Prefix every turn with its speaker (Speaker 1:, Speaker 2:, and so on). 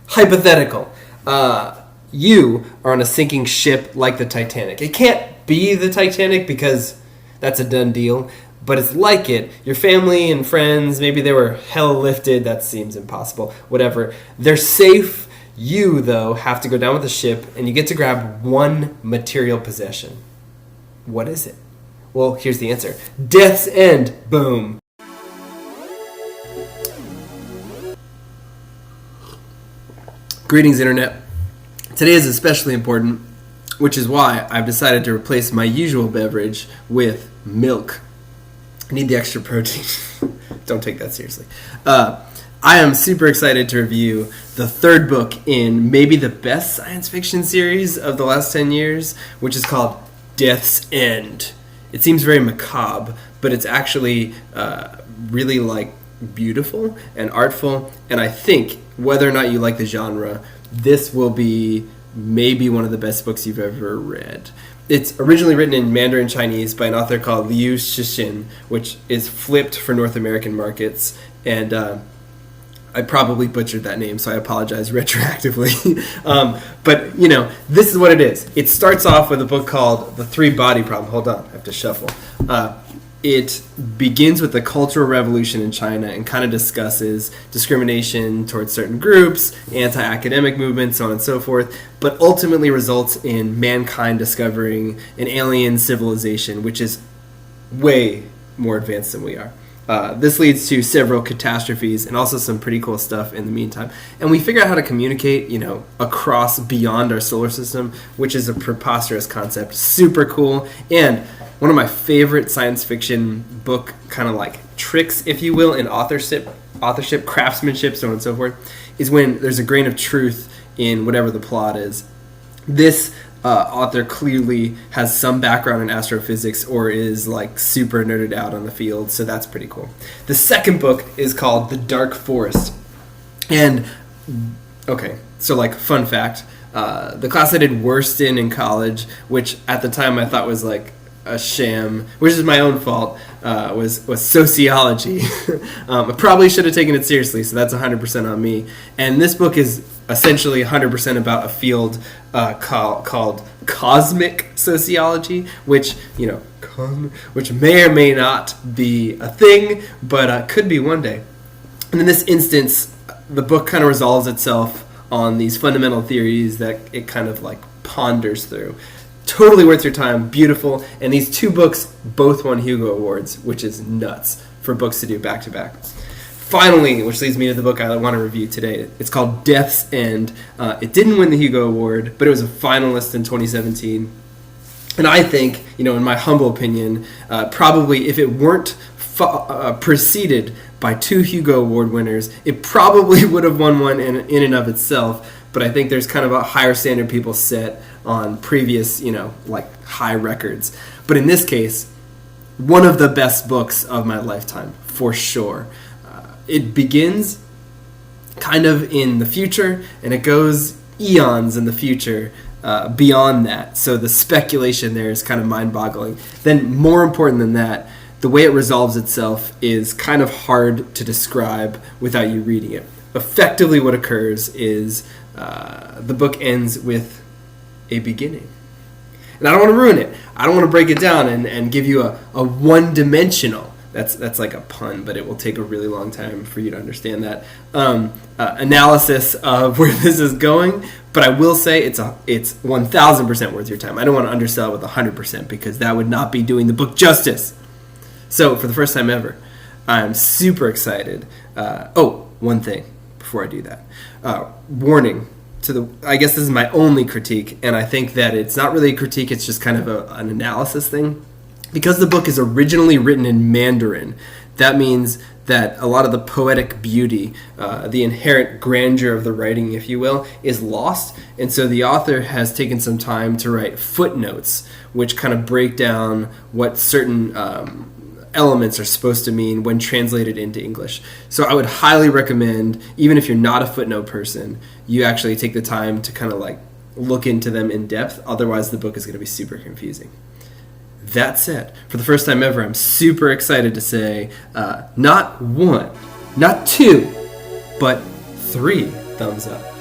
Speaker 1: Hypothetical. You are on a sinking ship like the Titanic. It can't be the Titanic because that's a done deal, but it's like it. Your family and friends, maybe they were hell lifted. That seems impossible. Whatever. They're safe. You, though, have to go down with the ship, and you get to grab one material possession. What is it? Well, here's the answer. Death's End. Boom. Greetings, Internet. Today is especially important, which is why I've decided to replace my usual beverage with milk. I need the extra protein. Don't take that seriously. I am super excited to review the third book in maybe the best science fiction series of the last 10 years, which is called Death's End. It seems very macabre, but it's actually really beautiful and artful, and I think whether or not you like the genre, this will be maybe one of the best books you've ever read. It's originally written in Mandarin Chinese by an author called Liu Cixin, which is flipped for North American markets, and I probably butchered that name, so I apologize retroactively. But, this is what it is. It starts off with a book called The Three Body Problem. Hold on, I have to shuffle. It begins with the Cultural Revolution in China and kind of discusses discrimination towards certain groups, anti-academic movements, so on and so forth, but ultimately results in mankind discovering an alien civilization, which is way more advanced than we are. This leads to several catastrophes and also some pretty cool stuff in the meantime. And we figure out how to communicate, across beyond our solar system, which is a preposterous concept. Super cool. And one of my favorite science fiction book kind of tricks, if you will, in authorship, craftsmanship, so on and so forth, is when there's a grain of truth in whatever the plot is. This author clearly has some background in astrophysics or is super nerded out on the field, so that's pretty cool. The second book is called The Dark Forest. And, okay, so fun fact, the class I did worst in college, which at the time I thought was a sham, which is my own fault, was sociology. I probably should have taken it seriously, so that's 100% on me. And this book is essentially 100% about a field called cosmic sociology, which may or may not be a thing, but could be one day. And in this instance, the book kind of resolves itself on these fundamental theories that it kind of ponders through. Totally worth your time, beautiful, and these two books both won Hugo Awards, which is nuts for books to do back to back. Finally, which leads me to the book I want to review today. It's called Death's End. It didn't win the Hugo Award, but it was a finalist in 2017. And I think, in my humble opinion, probably if it weren't preceded by two Hugo Award winners, it probably would have won one in and of itself. But I think there's kind of a higher standard people set on previous, high records. But in this case, one of the best books of my lifetime, for sure. It begins kind of in the future, and it goes eons in the future beyond that. So the speculation there is kind of mind-boggling. Then, more important than that, the way it resolves itself is kind of hard to describe without you reading it. Effectively, what occurs is the book ends with a beginning. And I don't want to ruin it. I don't want to break it down and give you a one-dimensional, that's like a pun, but it will take a really long time for you to understand that, analysis of where this is going. But I will say it's 1,000% worth your time. I don't want to undersell it with 100% because that would not be doing the book justice. So for the first time ever, I'm super excited. One thing before I do that. Warning. I guess this is my only critique, and I think that it's not really a critique, it's just kind of an analysis thing. Because the book is originally written in Mandarin, that means that a lot of the poetic beauty, the inherent grandeur of the writing, if you will, is lost. And so the author has taken some time to write footnotes, which kind of break down what certain elements are supposed to mean when translated into English. So I would highly recommend, even if you're not a footnote person, you actually take the time to kind of look into them in depth. Otherwise, the book is going to be super confusing. That said, for the first time ever, I'm super excited to say not one, not two, but 3 thumbs up.